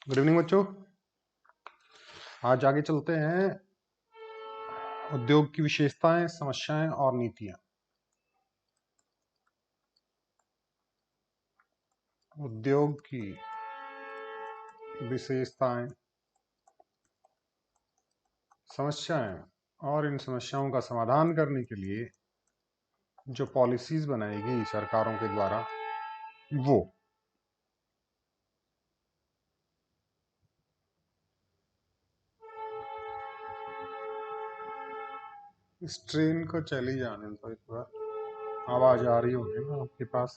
Good evening बच्चों। आज आगे चलते हैं। उद्योग की विशेषताएं, समस्याएं और नीतियां। उद्योग की विशेषताएं, समस्याएं और इन समस्याओं का समाधान करने के लिए जो पॉलिसीज बनाएगी सरकारों के द्वारा, वो इस ट्रेन को चली जाने दो। एक बार आवाज आ रही होगी ना आपके पास।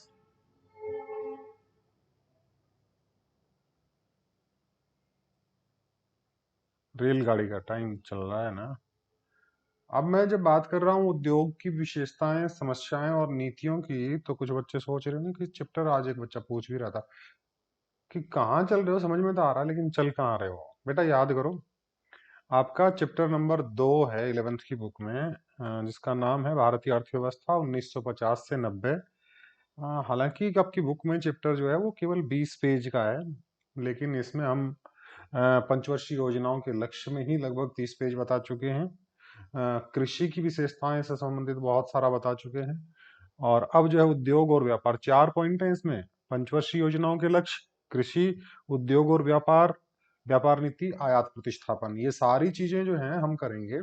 रेलगाड़ी का टाइम चल रहा है ना। अब मैं जब बात कर रहा हूँ उद्योग की विशेषताएं, समस्याएं और नीतियों की, तो कुछ बच्चे सोच रहे हैं कि चैप्टर, आज एक बच्चा पूछ भी रहा था कि कहाँ चल रहे हो, समझ में तो आ रहा है लेकिन चल कहाँ रहे हो। बेटा याद करो, आपका चैप्टर नंबर 2 है 11th की बुक में, जिसका नाम है भारतीय अर्थव्यवस्था 1950 से 90। हालांकि आपकी बुक में चैप्टर जो है वो केवल 20 पेज का है, लेकिन इसमें हम पंचवर्षीय योजनाओं के लक्ष्य में ही लगभग 30 पेज बता चुके हैं। कृषि की विशेषताएं से संबंधित बहुत सारा बता चुके हैं। और अब जो है उद्योग और व्यापार, 4 पॉइंट है इसमें। पंचवर्षीय योजनाओं के लक्ष्य, कृषि, उद्योग और व्यापार, व्यापार नीति, आयात प्रतिस्थापन, ये सारी चीजें जो हैं हम करेंगे,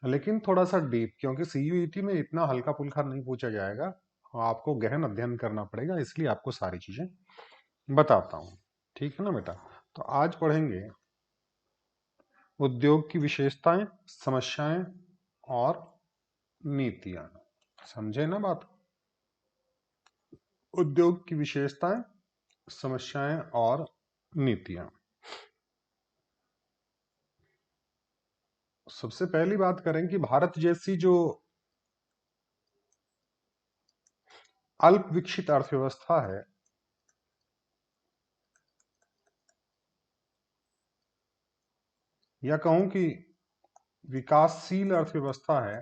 लेकिन थोड़ा सा डीप, क्योंकि सीयूईटी में इतना हल्का फुल्का नहीं पूछा जाएगा। आपको गहन अध्ययन करना पड़ेगा, इसलिए आपको सारी चीजें बताता हूँ। ठीक है ना बेटा। तो आज पढ़ेंगे उद्योग की विशेषताएं, समस्याएं और नीतियां। समझे ना बात। उद्योग की विशेषताएं, समस्याएं और नीतियां। सबसे पहली बात करें कि भारत जैसी जो अल्प विकसित अर्थव्यवस्था है, या कहूं कि विकासशील अर्थव्यवस्था है,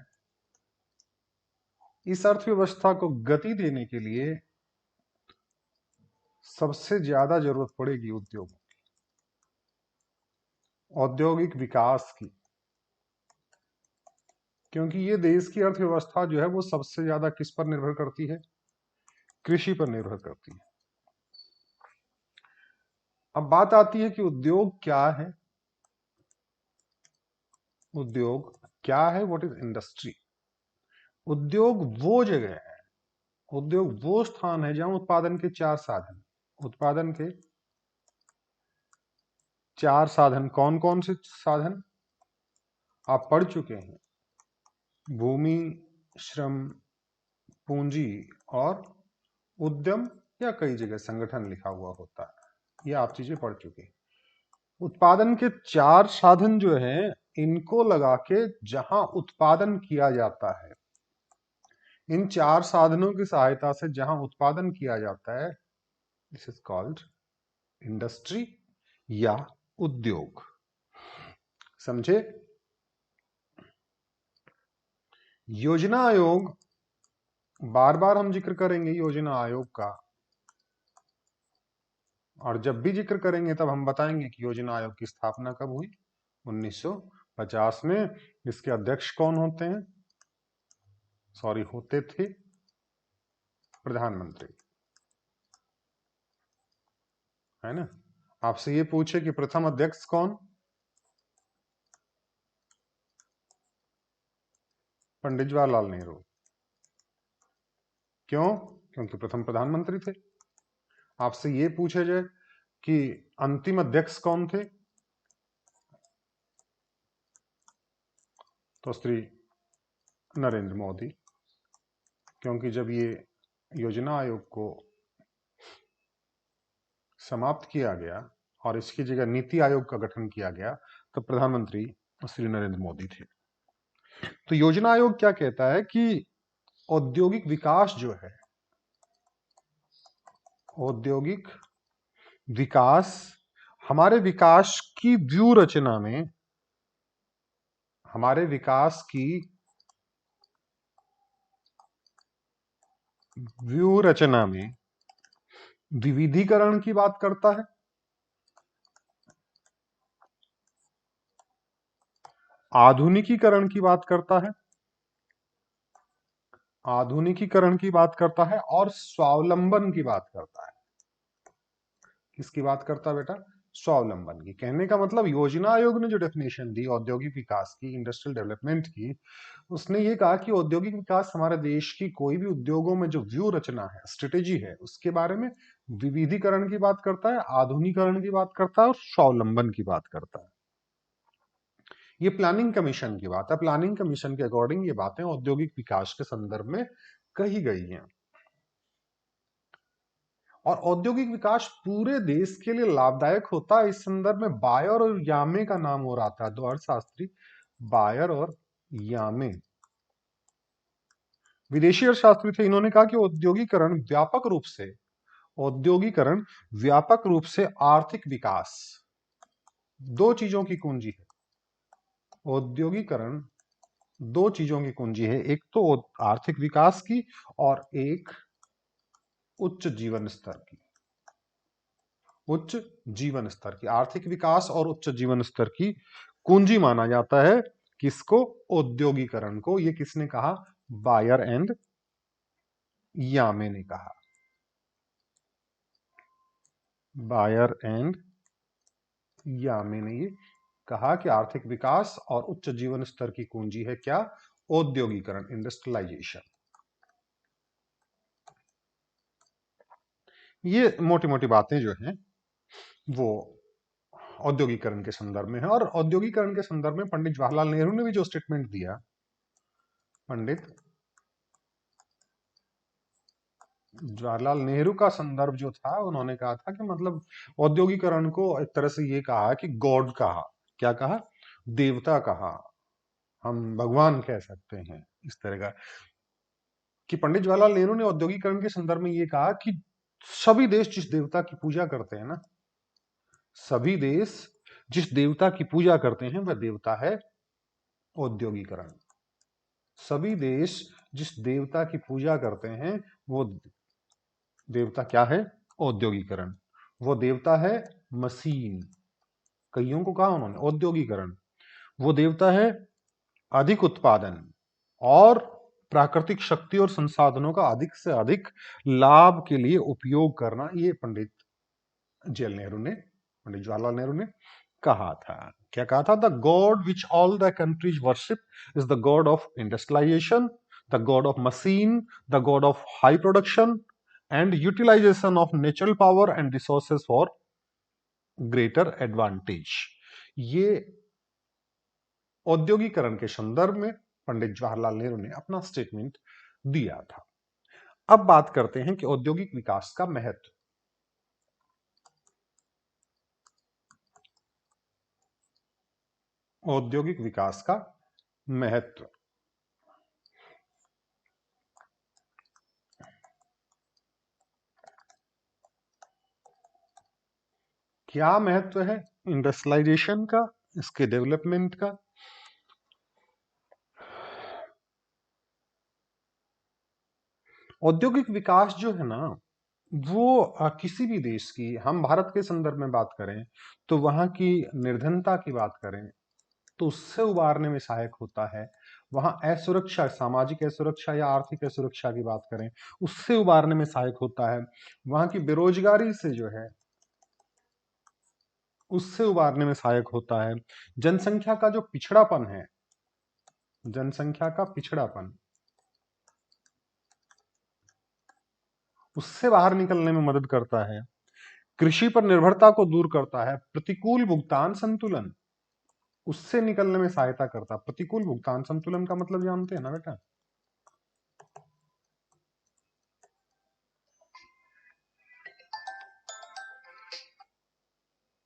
इस अर्थव्यवस्था को गति देने के लिए सबसे ज्यादा जरूरत पड़ेगी उद्योग, औद्योगिक विकास की। क्योंकि ये देश की अर्थव्यवस्था जो है वो सबसे ज्यादा किस पर निर्भर करती है? कृषि पर निर्भर करती है। अब बात आती है कि उद्योग क्या है। उद्योग क्या है? What is industry? उद्योग वो जगह है, उद्योग वो स्थान है जहां उत्पादन के 4 साधन, उत्पादन के 4 साधन कौन कौन से साधन आप पढ़ चुके हैं? भूमि, श्रम, पूंजी और उद्यम, या कई जगह संगठन लिखा हुआ होता है। ये आप चीजें पढ़ चुके हैं। उत्पादन के 4 साधन जो हैं, इनको लगा के जहां उत्पादन किया जाता है, इन 4 साधनों की सहायता से जहां उत्पादन किया जाता है, दिस इज कॉल्ड इंडस्ट्री या उद्योग। समझे? योजना आयोग, बार बार हम जिक्र करेंगे योजना आयोग का, और जब भी जिक्र करेंगे तब हम बताएंगे कि योजना आयोग की स्थापना कब हुई? 1950 में। इसके अध्यक्ष कौन होते हैं? होते थे प्रधानमंत्री, है ना। आपसे ये पूछे कि प्रथम अध्यक्ष कौन? पंडित जवाहरलाल नेहरू। क्यों? क्योंकि प्रथम प्रधानमंत्री थे। आपसे ये पूछे जाए कि अंतिम अध्यक्ष कौन थे, तो श्री नरेंद्र मोदी। क्योंकि जब ये योजना आयोग को समाप्त किया गया और इसकी जगह नीति आयोग का गठन किया गया, तो प्रधानमंत्री श्री नरेंद्र मोदी थे। तो योजना आयोग क्या कहता है कि औद्योगिक विकास जो है, औद्योगिक विकास हमारे विकास की व्यू रचना में, हमारे विकास की व्यू रचना में विविधीकरण की बात करता है। आधुनिकीकरण की बात करता है, आधुनिकीकरण की बात करता है और स्वावलंबन की बात करता है। किसकी बात करता है बेटा? स्वावलंबन की। कहने का मतलब योजना आयोग ने जो डेफिनेशन दी औद्योगिक विकास की, इंडस्ट्रियल डेवलपमेंट की, उसने ये कहा कि औद्योगिक विकास हमारे देश की कोई भी उद्योगों में जो व्यू रचना है, स्ट्रेटेजी है, उसके बारे में विविधीकरण की बात करता है, आधुनिकीकरण की बात करता है और स्वावलंबन की बात करता है। ये प्लानिंग कमीशन की बात है। प्लानिंग कमीशन के अकॉर्डिंग ये बातें औद्योगिक विकास के संदर्भ में कही गई हैं। और औद्योगिक विकास पूरे देश के लिए लाभदायक होता है। इस संदर्भ में बायर और यामे का नाम हो रहा था, दो अर्थशास्त्री बायर और यामे विदेशी अर्थशास्त्री थे। इन्होंने कहा कि औद्योगिकरण व्यापक रूप से आर्थिक विकास, दो चीजों की कुंजी है। औद्योगिकरण दो चीजों की कुंजी है, एक तो आर्थिक विकास की और एक उच्च जीवन स्तर की। उच्च जीवन स्तर की, आर्थिक विकास और उच्च जीवन स्तर की कुंजी माना जाता है किसको? औद्योगिकरण को। ये किसने कहा? बायर एंड यामे ने कहा। बायर एंड यामे ने ये कहा कि आर्थिक विकास और उच्च जीवन स्तर की कुंजी है क्या? औद्योगिकरण, इंडस्ट्रियलाइजेशन। ये मोटी मोटी बातें जो हैं वो औद्योगिकरण के संदर्भ में है। और औद्योगिकरण के संदर्भ में पंडित जवाहरलाल नेहरू ने भी जो स्टेटमेंट दिया, पंडित जवाहरलाल नेहरू का संदर्भ जो था, उन्होंने कहा था कि मतलब औद्योगिकरण को एक तरह से ये कहा कि गॉड कहा। क्या कहा? देवता कहा, हम भगवान कह सकते हैं इस तरह का। कि पंडित जवाहरलाल नेहरू ने औद्योगिकरण के संदर्भ में ये कहा कि सभी देश जिस देवता की पूजा करते हैं ना, सभी देश जिस देवता की पूजा करते हैं वह देवता है औद्योगिकरण। सभी देश जिस देवता की पूजा करते हैं वो देवता क्या है? औद्योगिकरण। वो देवता है मशीन। कईयों को कहा उन्होंने औद्योगिकरण। वो देवता है अधिक उत्पादन और प्राकृतिक शक्ति और संसाधनों का अधिक से अधिक लाभ के लिए उपयोग करना। ये पंडित जवाहरलाल नेहरू ने कहा था। क्या कहा था? The god which all the countries worship is the god of industrialisation, the god of machine, the god of high production and utilisation of natural power and resources for greater advantage. ये औद्योगिकरण के संदर्भ में पंडित जवाहरलाल नेहरू ने अपना statement दिया था। अब बात करते हैं कि औद्योगिक विकास का महत्व। औद्योगिक विकास का महत्व क्या महत्व है इंडस्ट्रियलाइजेशन का, इसके डेवलपमेंट का? औद्योगिक विकास जो है ना, वो किसी भी देश की, हम भारत के संदर्भ में बात करें तो वहां की निर्धनता की बात करें तो उससे उबारने में सहायक होता है। वहां असुरक्षा, सामाजिक असुरक्षा या आर्थिक असुरक्षा की बात करें, उससे उबारने में सहायक होता है। वहां की बेरोजगारी से जो है उससे उबारने में सहायक होता है। जनसंख्या का जो पिछड़ापन है, जनसंख्या का पिछड़ापन, उससे बाहर निकलने में मदद करता है। कृषि पर निर्भरता को दूर करता है। प्रतिकूल भुगतान संतुलन, उससे निकलने में सहायता करता है। प्रतिकूल भुगतान संतुलन का मतलब जानते हैं ना बेटा?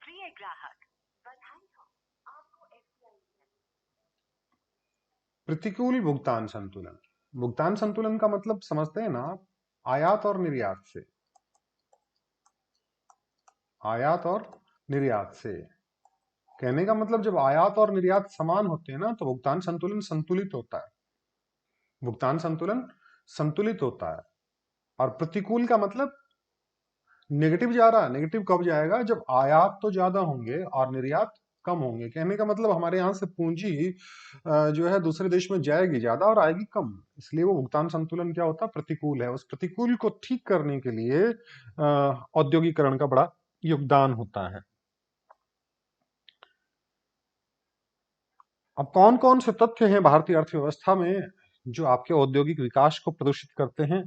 प्रिय ग्राहक, बधाई हो, आपको प्रतिकूल भुगतान संतुलन। भुगतान संतुलन का मतलब समझते हैं ना आप? आयात और निर्यात से, आयात और निर्यात से। कहने का मतलब जब आयात और निर्यात समान होते हैं ना तो भुगतान संतुलन संतुलित होता है। भुगतान संतुलन संतुलित होता है। और प्रतिकूल का मतलब नेगेटिव जा रहा है। नेगेटिव कब जाएगा? जब आयात तो ज्यादा होंगे और निर्यात कम होंगे। कहने का मतलब हमारे यहाँ से पूंजी जो है दूसरे देश में जाएगी ज्यादा और आएगी कम, इसलिए वो भुगतान संतुलन क्या होता है, प्रतिकूल है। उस प्रतिकूल को ठीक करने के लिए औद्योगिकरण का बड़ा योगदान होता है। अब कौन कौन से तथ्य हैं भारतीय अर्थव्यवस्था में जो आपके औद्योगिक विकास को प्रदूषित करते हैं?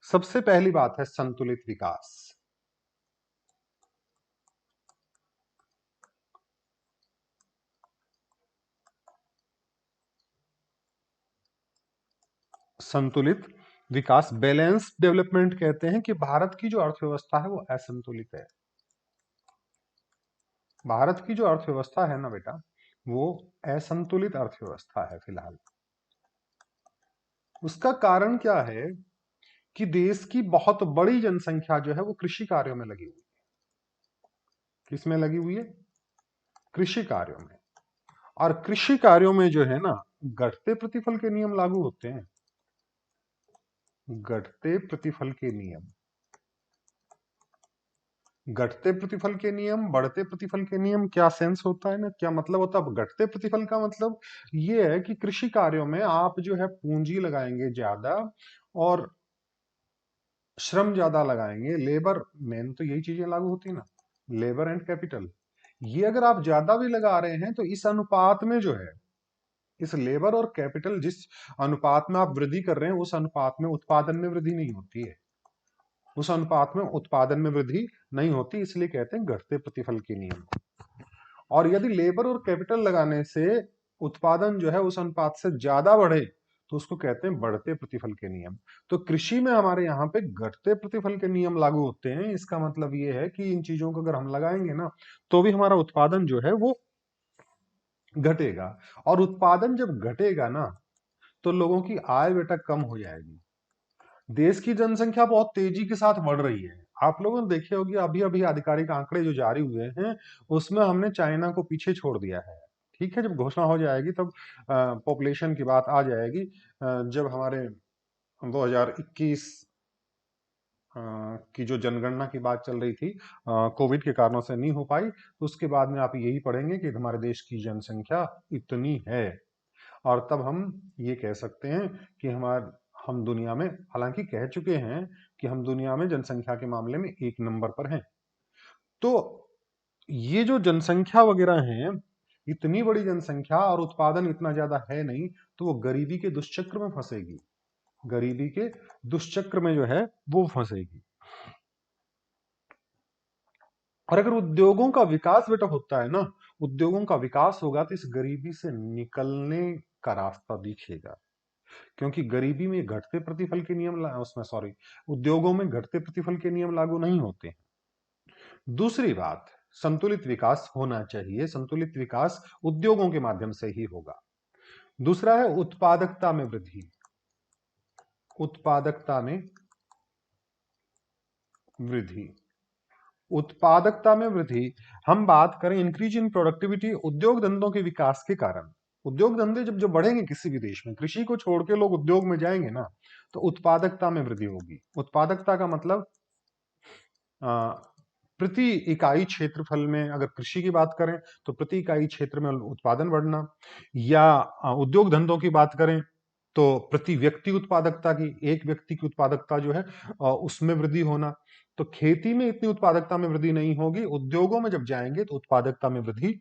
सबसे पहली बात है संतुलित विकास। संतुलित विकास, बैलेंस डेवलपमेंट कहते हैं कि भारत की जो अर्थव्यवस्था है वो असंतुलित है। भारत की जो अर्थव्यवस्था है ना बेटा, वो असंतुलित अर्थव्यवस्था है फिलहाल। उसका कारण क्या है कि देश की बहुत बड़ी जनसंख्या जो है वो कृषि कार्यों में लगी हुई है। किसमें लगी हुई है? कृषि कार्यों में। और कृषि कार्यों में जो है ना, घटते प्रतिफल के नियम लागू होते हैं। घटते प्रतिफल के नियम, घटते प्रतिफल के नियम, बढ़ते प्रतिफल के नियम, क्या सेंस होता है ना, क्या मतलब होता है? घटते प्रतिफल का मतलब ये है कि कृषि कार्यों में आप जो है पूंजी लगाएंगे ज्यादा और श्रम ज्यादा लगाएंगे, लेबर, मेन तो यही चीजें लागू होती है ना, लेबर एंड कैपिटल। ये अगर आप ज्यादा भी लगा रहे हैं तो इस अनुपात में जो है, इस लेबर और कैपिटल जिस अनुपात में आप वृद्धि कर रहे हैं, उस अनुपात में उत्पादन में वृद्धि नहीं होती है। उस अनुपात में उत्पादन में वृद्धि नहीं होती, इसलिए कहते हैं घटते प्रतिफल के नियम। और यदि लेबर और कैपिटल लगाने से उत्पादन जो है उस अनुपात से ज्यादा बढ़े तो उसको कहते हैं बढ़ते प्रतिफल के नियम। तो कृषि में हमारे यहाँ पे घटते प्रतिफल के नियम लागू होते हैं। इसका मतलब ये है कि इन चीजों को अगर हम लगाएंगे ना तो भी हमारा उत्पादन जो है वो घटेगा। और उत्पादन जब घटेगा ना तो लोगों की आय बेटा कम हो जाएगी। देश की जनसंख्या बहुत तेजी के साथ बढ़ रही है। आप लोगों ने देखे होगी, अभी अभी आधिकारिक आंकड़े जो जारी हुए हैं उसमें हमने चाइना को पीछे छोड़ दिया है। ठीक है, जब घोषणा हो जाएगी तब पॉपुलेशन की बात आ जाएगी। जब हमारे 2021 की जो जनगणना की बात चल रही थी, कोविड के कारणों से नहीं हो पाई, तो उसके बाद में आप यही पढ़ेंगे कि हमारे देश की जनसंख्या इतनी है। और तब हम ये कह सकते हैं कि हम दुनिया में, हालांकि कह चुके हैं कि हम दुनिया में जनसंख्या के मामले में एक नंबर पर हैं। तो ये जो जनसंख्या वगैरह है, इतनी बड़ी जनसंख्या और उत्पादन इतना ज्यादा है नहीं, तो वो गरीबी के दुष्चक्र में फंसेगी। गरीबी के दुष्चक्र में जो है वो फंसेगी। और अगर उद्योगों का विकास बेटा होता है ना, उद्योगों का विकास होगा तो इस गरीबी से निकलने का रास्ता दिखेगा। क्योंकि गरीबी में घटते प्रतिफल के नियम उसमें सॉरी, उद्योगों में घटते प्रतिफल के नियम लागू नहीं होते हैं। दूसरी बात, संतुलित विकास होना चाहिए। संतुलित विकास उद्योगों के माध्यम से ही होगा। दूसरा है उत्पादकता में वृद्धि। उत्पादकता में वृद्धि, उत्पादकता में वृद्धि, हम बात करें इंक्रीज इन प्रोडक्टिविटी, उद्योग धंधों के विकास के कारण। उद्योग धंधे जब जब बढ़ेंगे किसी भी देश में, कृषि को छोड़ के लोग उद्योग में जाएंगे ना, तो उत्पादकता में वृद्धि होगी। उत्पादकता का मतलब प्रति इकाई क्षेत्रफल में, अगर कृषि की बात करें तो प्रति इकाई क्षेत्र में उत्पादन बढ़ना, या उद्योग धंधों की बात करें तो प्रति व्यक्ति उत्पादकता की, एक व्यक्ति की उत्पादकता जो है उसमें वृद्धि होना। तो खेती में इतनी उत्पादकता में वृद्धि नहीं होगी, उद्योगों में जब जाएंगे तो उत्पादकता में वृद्धि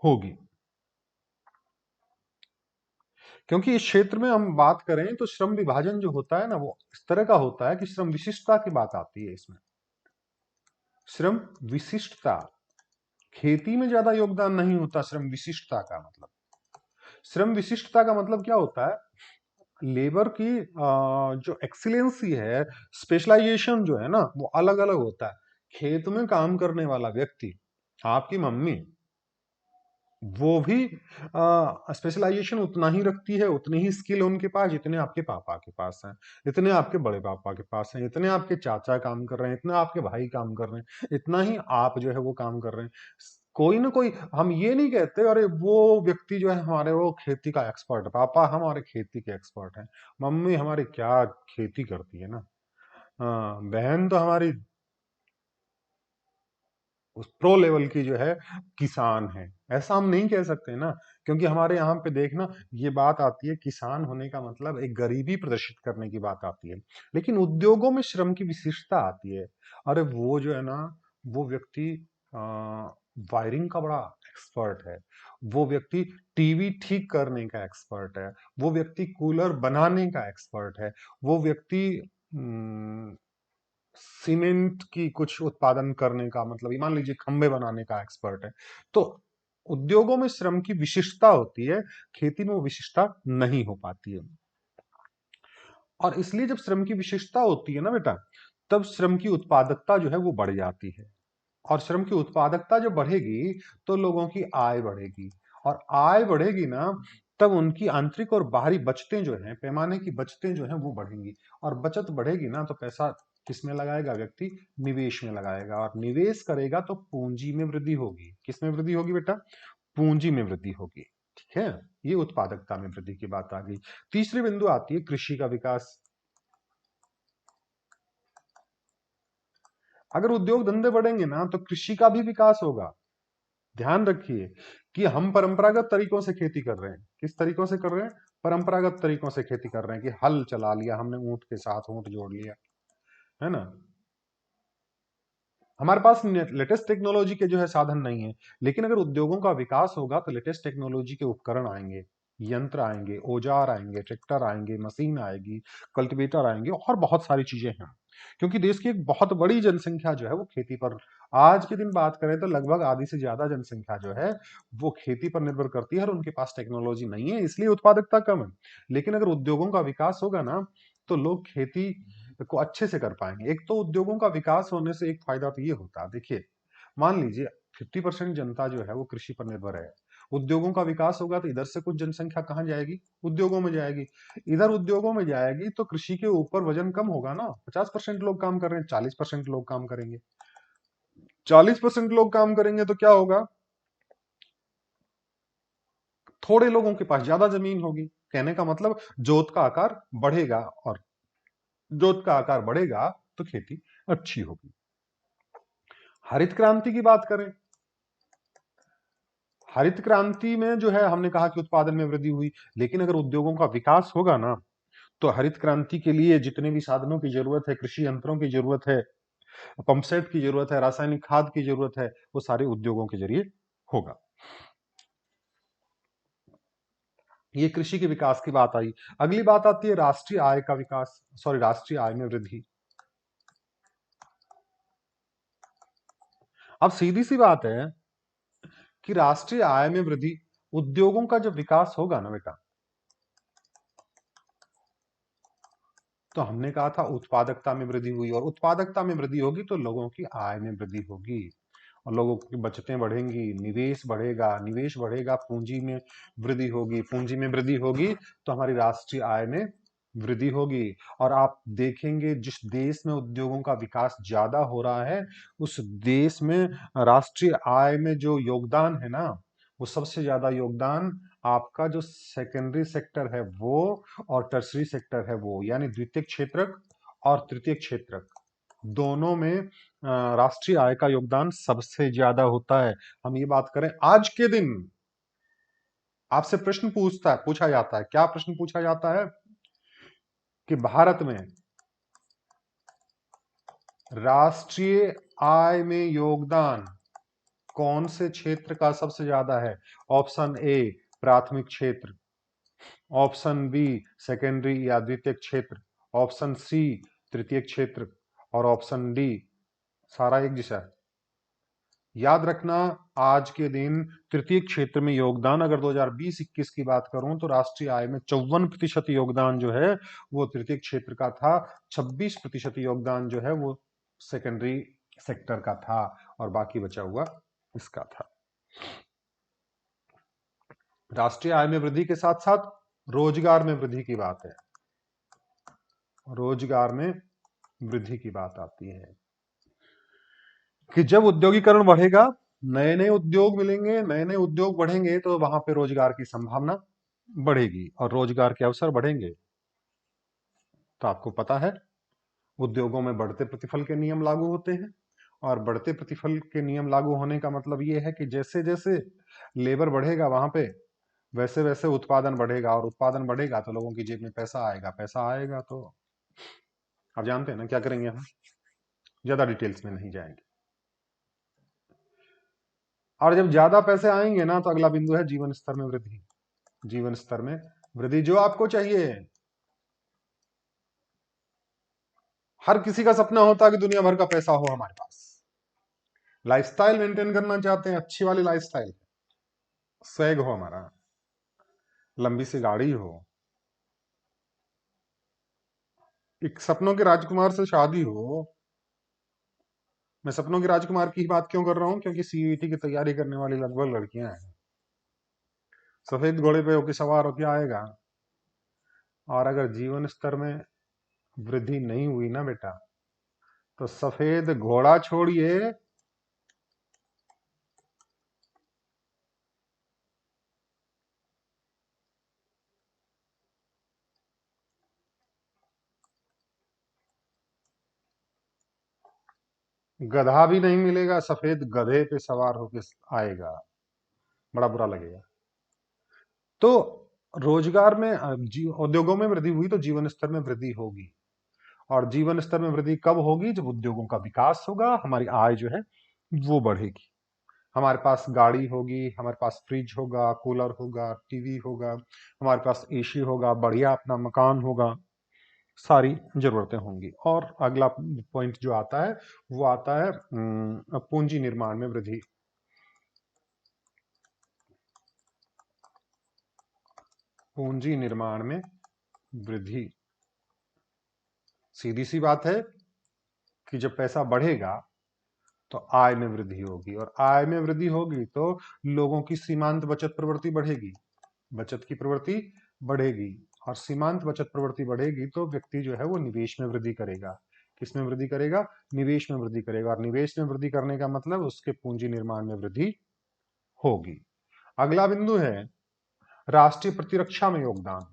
होगी। क्योंकि इस क्षेत्र में हम बात करें तो श्रम विभाजन जो होता है ना, वो इस तरह का होता है कि श्रम विशिष्टता की बात आती है इसमें। श्रम विशिष्टता, खेती में ज्यादा योगदान नहीं होता श्रम विशिष्टता का मतलब। श्रम विशिष्टता का मतलब क्या होता है? लेबर की जो एक्सीलेंसी है, स्पेशलाइजेशन जो है ना, वो अलग अलग होता है। खेत में काम करने वाला व्यक्ति, आपकी मम्मी, वो भी स्पेशलाइजेशन उतना ही रखती है, उतनी ही स्किल उनके पास जितने आपके पापा के पास हैं, इतने आपके बड़े पापा के पास हैं, इतने आपके चाचा काम कर रहे हैं, इतना आपके भाई काम कर रहे हैं, इतना ही आप जो है वो काम कर रहे हैं। कोई ना कोई, हम ये नहीं कहते अरे वो व्यक्ति जो है हमारे वो खेती का एक्सपर्ट है, पापा हमारे खेती के एक्सपर्ट हैं, मम्मी हमारी क्या खेती करती है ना, हाँ, बहन तो हमारी उस प्रो लेवल की जो है किसान है। ऐसा हम नहीं कह सकते ना, क्योंकि हमारे यहाँ पे देखना ये बात आती है, किसान होने का मतलब एक गरीबी प्रदर्शित करने की बात आती है। लेकिन उद्योगों में श्रम की विशिष्टता आती है। अरे वो जो है ना, वो व्यक्ति वायरिंग का बड़ा एक्सपर्ट है, वो व्यक्ति टीवी ठीक करने का एक्सपर्ट है, वो व्यक्ति कूलर बनाने का एक्सपर्ट है, वो व्यक्ति सीमेंट की कुछ उत्पादन करने का, मतलब ये मान लीजिए खंबे बनाने का एक्सपर्ट है। तो उद्योगों में श्रम की विशिष्टता होती है, खेती में वो विशिष्टता नहीं हो पाती है। और इसलिए जब श्रम की विशिष्टता होती है ना बेटा, तब श्रम की उत्पादकता जो है वो बढ़ जाती है। और श्रम की उत्पादकता जब बढ़ेगी तो लोगों की आय बढ़ेगी, और आय बढ़ेगी ना, तब उनकी आंतरिक और बाहरी बचतें जो हैं, पैमाने की बचतें जो हैं वो बढ़ेंगी। और बचत बढ़ेगी ना, तो पैसा किसमें लगाएगा व्यक्ति? निवेश में लगाएगा, और निवेश करेगा तो पूंजी में वृद्धि होगी। किसमें वृद्धि होगी बेटा? पूंजी में वृद्धि होगी। ठीक है, ये उत्पादकता में वृद्धि की बात आ गई। तीसरी बिंदु आती है कृषि का विकास। अगर उद्योग धंधे बढ़ेंगे ना, तो कृषि का भी विकास होगा। ध्यान रखिए कि हम परंपरागत तरीकों से खेती कर रहे हैं। किस तरीकों से कर रहे हैं? परंपरागत तरीकों से खेती कर रहे हैं, कि हल चला लिया हमने, ऊंट के साथ ऊंट जोड़ लिया, है ना। हमारे पास लेटेस्ट टेक्नोलॉजी के जो है साधन नहीं है। लेकिन अगर उद्योगों का विकास होगा तो लेटेस्ट टेक्नोलॉजी के उपकरण आएंगे, यंत्र आएंगे, औजार आएंगे, ट्रैक्टर आएंगे, मशीन आएगी, कल्टीवेटर आएंगे, और बहुत सारी चीजें हैं। क्योंकि देश की एक बहुत बड़ी जनसंख्या जो है वो खेती पर, आज के दिन बात करें तो लगभग आधी से ज्यादा जनसंख्या जो है वो खेती पर निर्भर करती है, और उनके पास टेक्नोलॉजी नहीं है, इसलिए उत्पादकता कम है। लेकिन अगर उद्योगों का विकास होगा ना, तो लोग खेती को अच्छे से कर पाएंगे। एक तो उद्योगों का विकास होने से एक फायदा तो ये होता है, देखिए मान लीजिए 50% जनता जो है वो कृषि पर निर्भर है। उद्योगों का विकास होगा तो इधर से कुछ जनसंख्या कहाँ जाएगी? उद्योगों में जाएगी। इधर उद्योगों में जाएगी तो कृषि के ऊपर वजन कम होगा ना। 50% लोग काम कर रहे हैं, 40% लोग काम करेंगे। 40% लोग काम करेंगे तो क्या होगा? थोड़े लोगों के पास ज्यादा जमीन होगी। कहने का मतलब जोत का आकार बढ़ेगा, और जोत का आकार बढ़ेगा तो खेती अच्छी होगी। हरित क्रांति की बात करें, हरित क्रांति में जो है हमने कहा कि उत्पादन में वृद्धि हुई। लेकिन अगर उद्योगों का विकास होगा ना, तो हरित क्रांति के लिए जितने भी साधनों की जरूरत है, कृषि यंत्रों की जरूरत है, पंपसेट की जरूरत है, रासायनिक खाद की जरूरत है, वो सारे उद्योगों के जरिए होगा। ये कृषि के विकास की बात आई। अगली बात आती है राष्ट्रीय आय का विकास, सॉरी, राष्ट्रीय आय में वृद्धि। अब सीधी सी बात है कि राष्ट्रीय आय में वृद्धि, उद्योगों का जब विकास होगा ना बेटा, तो हमने कहा था उत्पादकता में वृद्धि हुई, और उत्पादकता में वृद्धि होगी तो लोगों की आय में वृद्धि होगी, और लोगों की बचतें बढ़ेंगी, निवेश बढ़ेगा, निवेश बढ़ेगा, पूंजी में वृद्धि होगी, पूंजी में वृद्धि होगी तो हमारी राष्ट्रीय आय में वृद्धि होगी। और आप देखेंगे जिस देश में उद्योगों का विकास ज्यादा हो रहा है, उस देश में राष्ट्रीय आय में जो योगदान है ना, वो सबसे ज्यादा योगदान आपका जो सेकेंडरी सेक्टर है वो, और टर्सरी सेक्टर है वो, यानी द्वितीयक क्षेत्रक और तृतीयक क्षेत्रक, दोनों में राष्ट्रीय आय का योगदान सबसे ज्यादा होता है। हम ये बात करें आज के दिन, आपसे प्रश्न पूछा जाता है, क्या प्रश्न पूछा जाता है? कि भारत में राष्ट्रीय आय में योगदान कौन से क्षेत्र का सबसे ज्यादा है? ऑप्शन ए प्राथमिक क्षेत्र, ऑप्शन बी सेकेंडरी या द्वितीयक क्षेत्र, ऑप्शन सी तृतीयक क्षेत्र, और ऑप्शन डी सारा एक जैसा है। याद रखना, आज के दिन तृतीय क्षेत्र में योगदान, अगर 2020-21 की बात करूं तो राष्ट्रीय आय में 54% योगदान जो है वो तृतीय क्षेत्र का था, 26% योगदान जो है वो सेकेंडरी सेक्टर का था, और बाकी बचा हुआ इसका था। राष्ट्रीय आय में वृद्धि के साथ साथ रोजगार में वृद्धि की बात है, रोजगार में वृद्धि की बात आती है कि जब उद्योगीकरण बढ़ेगा, नए नए उद्योग मिलेंगे, नए नए उद्योग बढ़ेंगे तो वहां पे रोजगार की संभावना बढ़ेगी, और रोजगार के अवसर बढ़ेंगे। तो आपको पता है उद्योगों में बढ़ते प्रतिफल के नियम लागू होते हैं, और बढ़ते प्रतिफल के नियम लागू होने का मतलब ये है कि जैसे जैसे लेबर बढ़ेगा वहां पे, वैसे वैसे उत्पादन बढ़ेगा, और उत्पादन बढ़ेगा तो लोगों की जेब में पैसा आएगा, पैसा आएगा तो आप जानते हैं ना क्या करेंगे हम, ज्यादा डिटेल्स में नहीं जाएंगे। और जब ज्यादा पैसे आएंगे ना तो अगला बिंदु है जीवन स्तर में वृद्धि। जीवन स्तर में वृद्धि जो आपको चाहिए। हर किसी का सपना होता है कि दुनिया भर का पैसा हो हमारे पास। लाइफस्टाइल मेंटेन करना चाहते हैं, अच्छी वाली लाइफस्टाइल, स्वैग हो हमारा, लंबी सी गाड़ी हो, एक सपनों के राजकुमार से शादी हो। मैं सपनों के राजकुमार की बात क्यों कर रहा हूं, क्योंकि सीईटी की तैयारी करने वाली लगभग लड़कियां हैं। सफेद घोड़े पे होके सवार होके आएगा, और अगर जीवन स्तर में वृद्धि नहीं हुई ना बेटा, तो सफेद घोड़ा छोड़िए, गधा भी नहीं मिलेगा, सफेद गधे पे सवार होके आएगा, बड़ा बुरा लगेगा। तो रोजगार में उद्योगों में वृद्धि हुई तो जीवन स्तर में वृद्धि होगी। और जीवन स्तर में वृद्धि कब होगी, जब उद्योगों का विकास होगा, हमारी आय जो है वो बढ़ेगी, हमारे पास गाड़ी होगी, हमारे पास फ्रिज होगा, कूलर होगा, टीवी होगा, हमारे पास एसी होगा, बढ़िया अपना मकान होगा, सारी जरूरतें होंगी। और अगला पॉइंट जो आता है वो आता है पूंजी निर्माण में वृद्धि। पूंजी निर्माण में वृद्धि, सीधी सी बात है कि जब पैसा बढ़ेगा तो आय में वृद्धि होगी, और आय में वृद्धि होगी तो लोगों की सीमांत बचत प्रवृत्ति बढ़ेगी, बचत की प्रवृत्ति बढ़ेगी, और सीमांत बचत प्रवृत्ति बढ़ेगी तो व्यक्ति जो है वो निवेश में वृद्धि करेगा। किसमें वृद्धि करेगा, निवेश में वृद्धि करेगा, और निवेश में वृद्धि करने का मतलब उसके पूंजी निर्माण में वृद्धि होगी। अगला बिंदु है राष्ट्रीय प्रतिरक्षा में योगदान।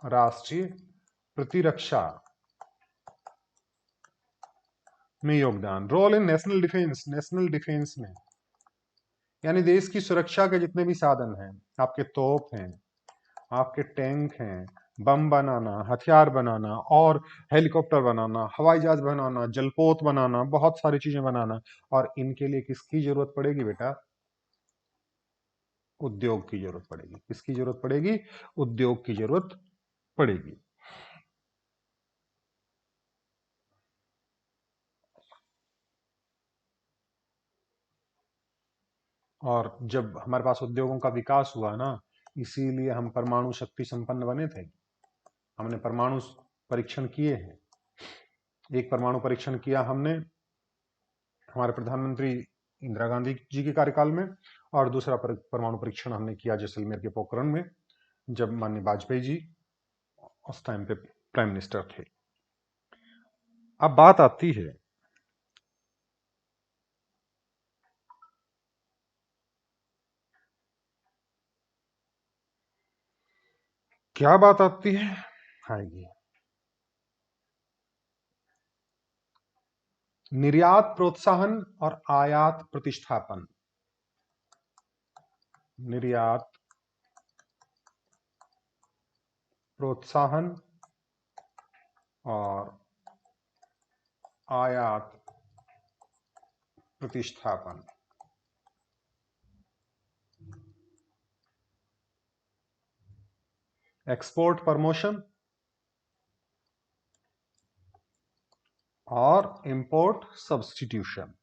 राष्ट्रीय प्रतिरक्षा में योगदान, role in national defence. National defence में यानी देश की सुरक्षा के जितने भी साधन हैं, आपके तोप हैं, आपके टैंक हैं, बम बनाना, हथियार बनाना, और हेलीकॉप्टर बनाना, हवाई जहाज बनाना, जलपोत बनाना, बहुत सारी चीजें बनाना, और इनके लिए किसकी जरूरत पड़ेगी बेटा, उद्योग की जरूरत पड़ेगी। किसकी जरूरत पड़ेगी, उद्योग की जरूरत पड़ेगी। और जब हमारे पास उद्योगों का विकास हुआ ना, इसीलिए हम परमाणु शक्ति संपन्न बने थे। हमने परमाणु परीक्षण किए हैं। एक परमाणु परीक्षण किया हमने हमारे प्रधानमंत्री इंदिरा गांधी जी के कार्यकाल में, और दूसरा परमाणु परीक्षण हमने किया जैसलमेर के पोखरण में, जब माननीय वाजपेयी जी उस टाइम पे प्राइम मिनिस्टर थे। अब बात आती है क्या बात आती है, आएगी निर्यात प्रोत्साहन और आयात प्रतिष्ठापन। निर्यात प्रोत्साहन और आयात प्रतिष्ठापन। एक्सपोर्ट प्रमोशन और इंपोर्ट सब्स्टिट्यूशन।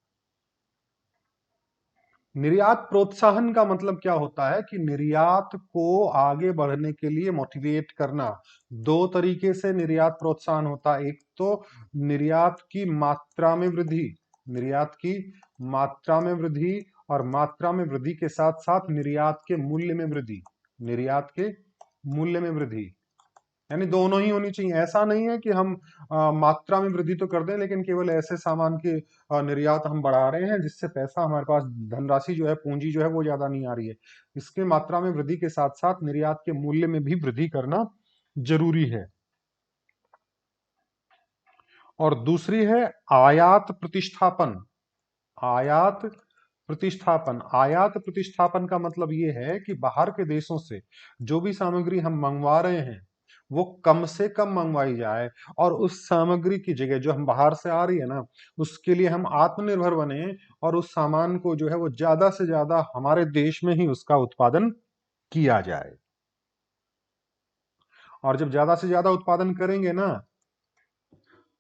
निर्यात प्रोत्साहन का मतलब क्या होता है कि निर्यात को आगे बढ़ने के लिए मोटिवेट करना। दो तरीके से निर्यात प्रोत्साहन होता है, एक तो निर्यात की मात्रा में वृद्धि, निर्यात की मात्रा में वृद्धि, और मात्रा में वृद्धि के साथ साथ निर्यात के मूल्य में वृद्धि। निर्यात के मूल्य में वृद्धि यानी दोनों ही होनी चाहिए। ऐसा नहीं है कि हम मात्रा में वृद्धि तो कर दें लेकिन केवल ऐसे सामान के निर्यात हम बढ़ा रहे हैं जिससे पैसा हमारे पास, धनराशि जो है, पूंजी जो है वो ज्यादा नहीं आ रही है। इसके मात्रा में वृद्धि के साथ साथ निर्यात के मूल्य में भी वृद्धि करना जरूरी है। और दूसरी है आयात प्रतिष्ठापन। आयात प्रतिस्थापन। आयात प्रतिस्थापन का मतलब ये है कि बाहर के देशों से जो भी सामग्री हम मंगवा रहे हैं वो कम से कम मंगवाई जाए, और उस सामग्री की जगह जो हम बाहर से आ रही है ना, उसके लिए हम आत्मनिर्भर बने, और उस सामान को जो है वो ज्यादा से ज्यादा हमारे देश में ही उसका उत्पादन किया जाए। और जब ज्यादा से ज्यादा उत्पादन करेंगे ना,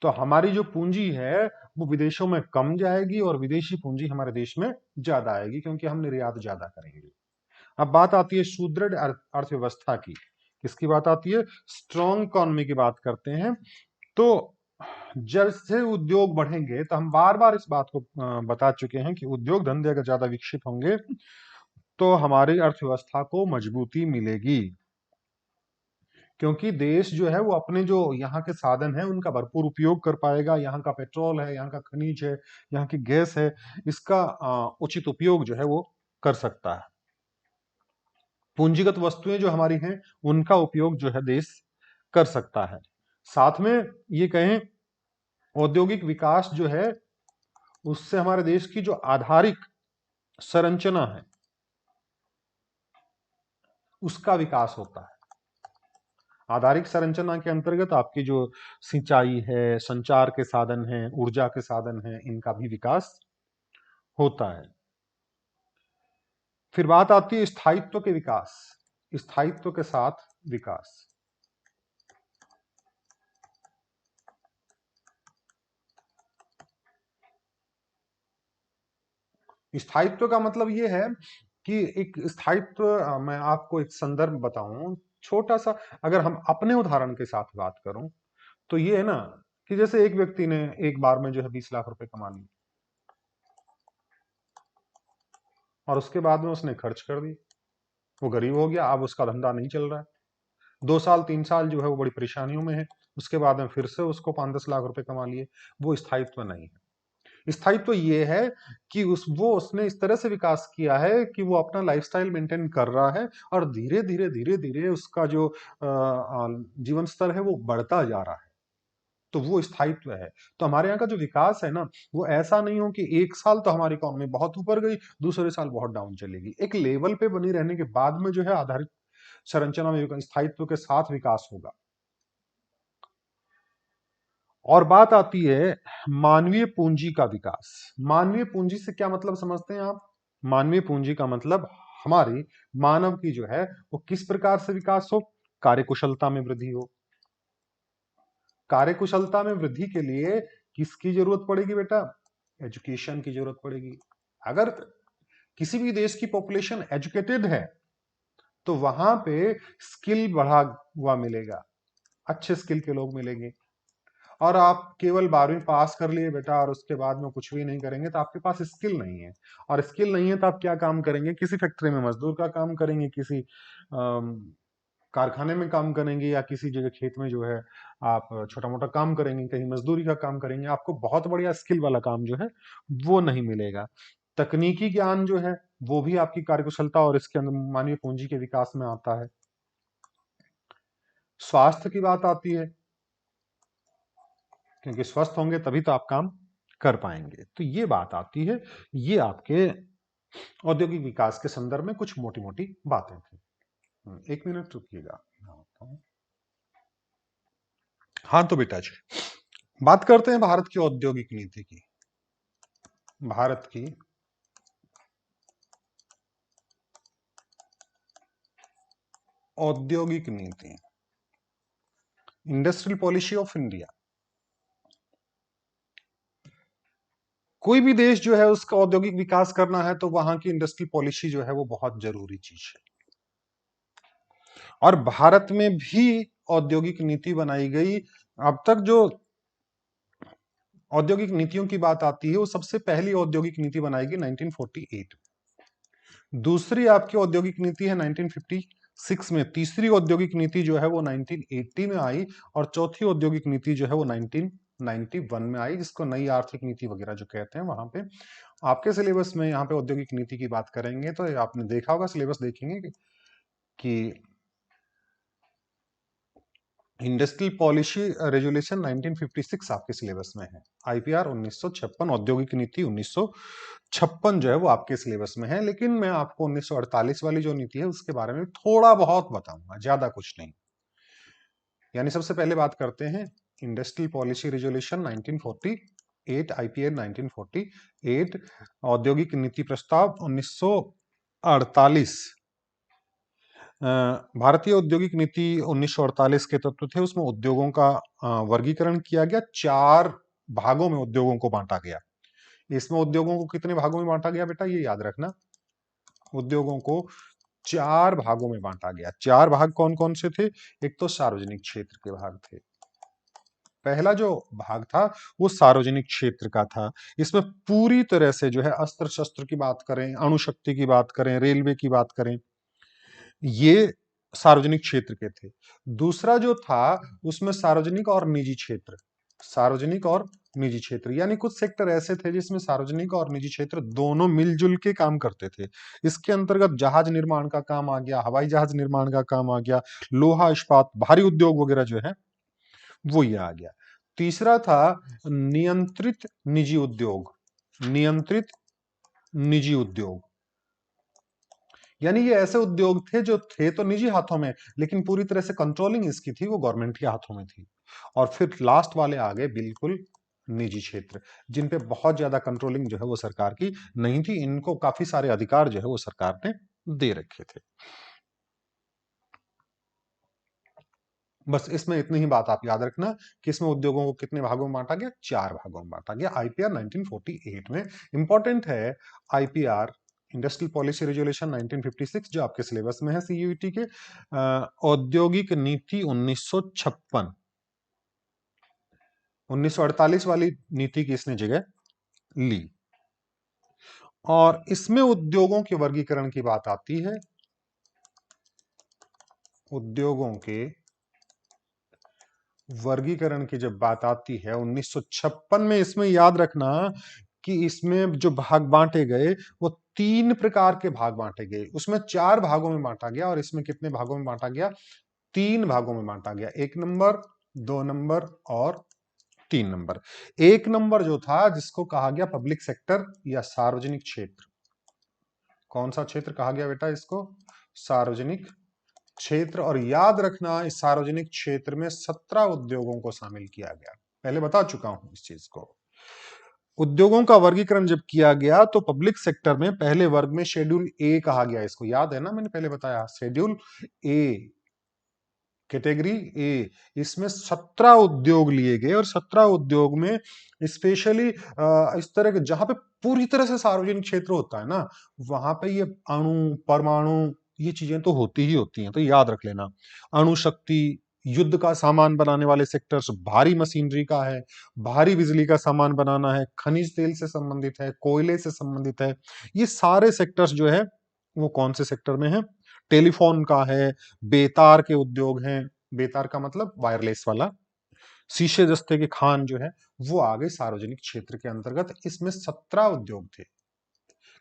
तो हमारी जो पूंजी है वो विदेशों में कम जाएगी और विदेशी पूंजी हमारे देश में ज्यादा आएगी, क्योंकि हम निर्यात ज्यादा करेंगे। अब बात आती है सुदृढ़ अर्थव्यवस्था की। किसकी बात आती है? स्ट्रॉन्ग इकोनॉमी की बात करते हैं। तो जैसे उद्योग बढ़ेंगे, तो हम बार बार इस बात को बता चुके हैं कि उद्योग धंधे अगर ज्यादा विकसित होंगे तो हमारी अर्थव्यवस्था को मजबूती मिलेगी, क्योंकि देश जो है वो अपने जो यहाँ के साधन है उनका भरपूर उपयोग कर पाएगा। यहाँ का पेट्रोल है, यहाँ का खनिज है, यहाँ की गैस है, इसका उचित उपयोग जो है वो कर सकता है। पूंजीगत वस्तुएं जो हमारी हैं उनका उपयोग जो है देश कर सकता है। साथ में ये कहें, औद्योगिक विकास जो है उससे हमारे देश की जो आधारिक संरचना है उसका विकास होता है। आधारिक संरचना के अंतर्गत आपकी जो सिंचाई है, संचार के साधन हैं, ऊर्जा के साधन हैं, इनका भी विकास होता है। फिर बात आती है स्थायित्व के विकास। स्थायित्व के साथ विकास। स्थायित्व का मतलब ये है कि एक स्थायित्व, मैं आपको एक संदर्भ बताऊं छोटा सा। अगर हम अपने उदाहरण के साथ बात करूं तो ये है ना कि जैसे एक व्यक्ति ने एक बार में जो है 20 लाख रुपए कमा लिए, और उसके बाद में उसने खर्च कर दिए, वो गरीब हो गया, अब उसका धंधा नहीं चल रहा है। 2 साल 3 साल जो है वो बड़ी परेशानियों में है, उसके बाद में फिर से उसको 5-10 लाख रुपए कमा लिए। वो स्थायित्व नहीं है। स्थायित्व ये है कि उसने इस तरह से विकास किया है कि वो अपना लाइफस्टाइल मेंटेन कर रहा है, और धीरे धीरे धीरे धीरे उसका जो जीवन स्तर है वो बढ़ता जा रहा है। तो वो स्थायित्व है। तो हमारे यहाँ का जो विकास है ना, वो ऐसा नहीं हो कि एक साल तो हमारी इकोनॉमी बहुत ऊपर गई, दूसरे साल बहुत डाउन चलेगी। एक लेवल पे बनी रहने के बाद में जो है आधारित संरचना में स्थायित्व के साथ विकास होगा। और बात आती है मानवीय पूंजी का विकास। मानवीय पूंजी से क्या मतलब समझते हैं आप? मानवीय पूंजी का मतलब हमारी मानव की जो है वो किस प्रकार से विकास हो? कार्यकुशलता में वृद्धि हो। कार्यकुशलता में वृद्धि के लिए किसकी जरूरत पड़ेगी बेटा? एजुकेशन की जरूरत पड़ेगी। अगर किसी भी देश की पॉपुलेशन एजुकेटेड है तो वहां पे स्किल बढ़ा हुआ मिलेगा, अच्छे स्किल के लोग मिलेंगे। और आप केवल 12वीं पास कर लिए बेटा और उसके बाद में कुछ भी नहीं करेंगे तो आपके पास स्किल नहीं है। और स्किल नहीं है तो आप क्या काम करेंगे? किसी फैक्ट्री में मजदूर का काम करेंगे, किसी कारखाने में काम करेंगे, या किसी जगह खेत में जो है आप छोटा मोटा काम करेंगे, कहीं मजदूरी का काम करेंगे। आपको बहुत बढ़िया स्किल वाला काम जो है वो नहीं मिलेगा। तकनीकी ज्ञान जो है वो भी आपकी कार्यकुशलता और इसके अंदर मानवीय पूंजी के विकास में आता है। स्वास्थ्य की बात आती है, क्योंकि स्वस्थ होंगे तभी तो आप काम कर पाएंगे। तो ये बात आती है। ये आपके औद्योगिक विकास के संदर्भ में कुछ मोटी मोटी बातें थी। 1 मिनट रुकिएगा। हाँ तो बेटा जी, बात करते हैं भारत की औद्योगिक नीति की। भारत की औद्योगिक नीति, इंडस्ट्रियल पॉलिसी ऑफ इंडिया। कोई भी देश जो है उसका औद्योगिक विकास करना है तो वहां की इंडस्ट्रियल पॉलिसी जो है वो बहुत जरूरी चीज है। और भारत में भी औद्योगिक नीति बनाई गई। अब तक जो औद्योगिक नीतियों की बात आती है वो सबसे पहली औद्योगिक नीति बनाई गई 1948। दूसरी आपकी औद्योगिक नीति है 1956 में। तीसरी औद्योगिक नीति जो है वो 1980 में आई, और चौथी औद्योगिक नीति जो है वो 1991 में आई, जिसको नई आर्थिक नीति वगैरह जो कहते हैं। वहां पे आपके सिलेबस में यहाँ पे औद्योगिक नीति की बात करेंगे तो आपने देखा होगा, सिलेबस देखेंगे कि इंडस्ट्रियल पॉलिसी रेजुलेशन 1956 आपके सिलेबस में है। आईपीआर 1956, औद्योगिक नीति 1956 जो है वो आपके सिलेबस में है, लेकिन मैं आपको 1948 वाली जो नीति है उसके बारे में थोड़ा बहुत बताऊंगा, ज्यादा कुछ नहीं। यानी सबसे पहले बात करते हैं इंडस्ट्रियल पॉलिसी रेजुलेशन 1948, आईपीआर 1948, औद्योगिक नीति प्रस्ताव 1948। भारतीय औद्योगिक नीति 1948 के तत्व थे, उसमें उद्योगों का वर्गीकरण किया गया, 4 भागों में उद्योगों को बांटा गया। इसमें उद्योगों को कितने भागों में बांटा गया बेटा, ये याद रखना। उद्योगों को 4 भागों में बांटा गया। 4 भाग कौन कौन से थे? एक तो सार्वजनिक क्षेत्र के भाग थे। पहला जो भाग था वो सार्वजनिक क्षेत्र का था। इसमें पूरी तरह से जो है अस्त्र शस्त्र की बात करें, अणुशक्ति की बात करें, रेलवे की बात करें, ये सार्वजनिक क्षेत्र के थे। दूसरा जो था उसमें सार्वजनिक और निजी क्षेत्र, सार्वजनिक और निजी क्षेत्र, यानी कुछ सेक्टर ऐसे थे जिसमें सार्वजनिक और निजी क्षेत्र दोनों मिलजुल के काम करते थे। इसके अंतर्गत जहाज निर्माण का काम आ गया, हवाई जहाज निर्माण का काम आ गया, लोहा इस्पात भारी उद्योग वगैरह जो है वो ये आ गया। तीसरा था नियंत्रित निजी उद्योग, नियंत्रित निजी उद्योग, यानी ये ऐसे उद्योग थे जो थे तो निजी हाथों में, लेकिन पूरी तरह से कंट्रोलिंग इसकी थी वो गवर्नमेंट के हाथों में थी। और फिर लास्ट वाले आ गए बिल्कुल निजी क्षेत्र, जिन पे बहुत ज्यादा कंट्रोलिंग जो है वो सरकार की नहीं थी, इनको काफी सारे अधिकार जो है वो सरकार ने दे रखे थे। बस इसमें इतनी ही बात आप याद रखना कि इसमें उद्योगों को कितने भागों में बांटा गया, 4 भागों में बांटा गया आईपीआर 1948 में। इंपॉर्टेंट है आईपीआर, इंडस्ट्रियल पॉलिसी रेजुलेशन 1956 जो आपके सिलेबस में है सीयूईटी के। औद्योगिक नीति 1956, 1948 वाली नीति की इसने जगह ली। और इसमें उद्योगों के वर्गीकरण की बात आती है, उद्योगों के वर्गीकरण की जब बात आती है 1956 में, इसमें याद रखना कि इसमें जो भाग बांटे गए वो 3 प्रकार के भाग बांटे गए। उसमें 4 भागों में बांटा गया और इसमें कितने भागों में बांटा गया, 3 भागों में बांटा गया। 1 नंबर, 2 नंबर और 3 नंबर। 1 नंबर जो था जिसको कहा गया पब्लिक सेक्टर या सार्वजनिक क्षेत्र। कौन सा क्षेत्र कहा गया बेटा इसको, सार्वजनिक क्षेत्र। और याद रखना इस सार्वजनिक क्षेत्र में 17 उद्योगों को शामिल किया गया, पहले बता चुका हूं इस चीज को। उद्योगों का वर्गीकरण जब किया गया तो पब्लिक सेक्टर में पहले वर्ग में शेड्यूल ए कहा गया, इसको याद है ना, मैंने पहले बताया शेड्यूल ए, कैटेगरी ए। इसमें 17 उद्योग लिए गए और 17 उद्योग में स्पेशली इस तरह के जहां पे पूरी तरह से सार्वजनिक क्षेत्र होता है ना, वहां पे ये अणु परमाणु ये चीजें तो होती ही होती हैं, तो याद रख लेना। अणु शक्ति, युद्ध का सामान बनाने वाले सेक्टर्स, भारी मशीनरी का है, भारी बिजली का सामान बनाना है, खनिज तेल से संबंधित है, कोयले से संबंधित है, ये सारे सेक्टर्स जो है वो कौन से सेक्टर में है, टेलीफोन का है, बेतार के उद्योग हैं, बेतार का मतलब वायरलेस वाला, शीशे जस्ते के खान जो है वो आ गए सार्वजनिक क्षेत्र के अंतर्गत। इसमें 17 उद्योग थे।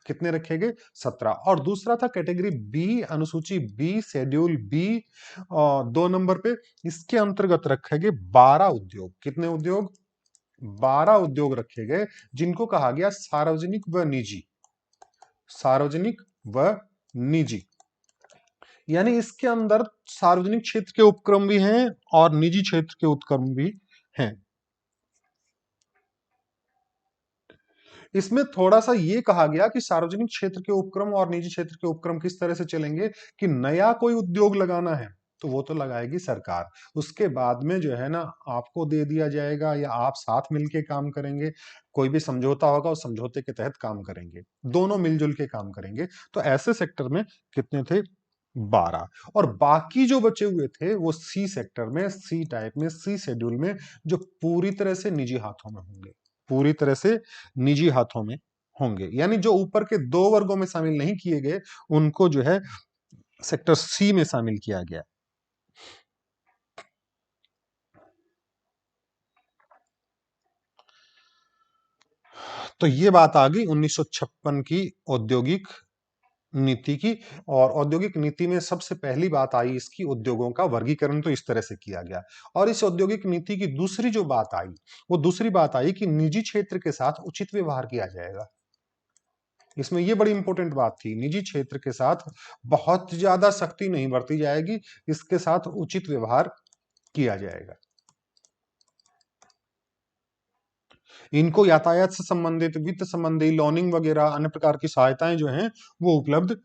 कितने रखे गए, 17। और दूसरा था कैटेगरी बी, अनुसूची बी, शेड्यूल बी, 2 नंबर पे इसके अंतर्गत रखे गए 12 उद्योग। कितने उद्योग, 12 उद्योग रखे गए, जिनको कहा गया सार्वजनिक व निजी, सार्वजनिक व निजी। यानी इसके अंदर सार्वजनिक क्षेत्र के उपक्रम भी हैं और निजी क्षेत्र के उपक्रम भी हैं। इसमें थोड़ा सा ये कहा गया कि सार्वजनिक क्षेत्र के उपक्रम और निजी क्षेत्र के उपक्रम किस तरह से चलेंगे, कि नया कोई उद्योग लगाना है तो वो तो लगाएगी सरकार, उसके बाद में जो है ना आपको दे दिया जाएगा या आप साथ मिलके काम करेंगे, कोई भी समझौता होगा उस समझौते के तहत काम करेंगे, दोनों मिलजुल के काम करेंगे। तो ऐसे सेक्टर में कितने थे, 12। और बाकी जो बचे हुए थे वो सी सेक्टर में, सी टाइप में, सी शेड्यूल में, जो पूरी तरह से निजी हाथों में होंगे, पूरी तरह से निजी हाथों में होंगे। यानी जो ऊपर के 2 वर्गों में शामिल नहीं किए गए उनको जो है सेक्टर सी में शामिल किया गया। तो ये बात आ गई 1956 की औद्योगिक नीति की। और औद्योगिक नीति में सबसे पहली बात आई इसकी, उद्योगों का वर्गीकरण तो इस तरह से किया गया। और इस औद्योगिक नीति की दूसरी जो बात आई, वो दूसरी बात आई कि निजी क्षेत्र के साथ उचित व्यवहार किया जाएगा। इसमें ये बड़ी इंपॉर्टेंट बात थी, निजी क्षेत्र के साथ बहुत ज्यादा सख्ती नहीं बरती जाएगी, इसके साथ उचित व्यवहार किया जाएगा। इनको यातायात से संबंधित, वित्त संबंधी, लोनिंग वगैरह अन्य प्रकार की सहायताएं जो हैं वो उपलब्ध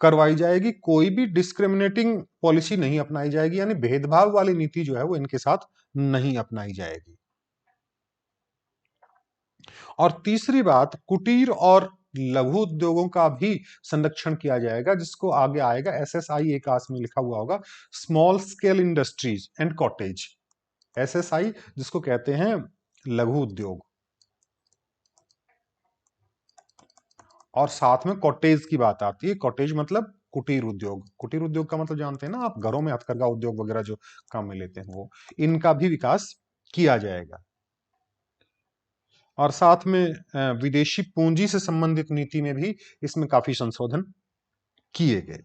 करवाई जाएगी। कोई भी डिस्क्रिमिनेटिंग पॉलिसी नहीं अपनाई जाएगी, यानी भेदभाव वाली नीति जो है वो इनके साथ नहीं अपनाई जाएगी। और तीसरी बात, कुटीर और लघु उद्योगों का भी संरक्षण किया जाएगा, जिसको आगे आएगा SSI, एक आस में लिखा हुआ होगा, small scale industries and cottage. SSI जिसको कहते हैं लघु उद्योग, और साथ में कॉटेज की बात आती है। कॉटेज मतलब कुटीर उद्योग। कुटीर उद्योग का मतलब जानते हैं ना आप, घरों में हथकरघा उद्योग वगैरह जो काम में लेते हैं वो, इनका भी विकास किया जाएगा। और साथ में विदेशी पूंजी से संबंधित नीति में भी इसमें काफी संशोधन किए गए।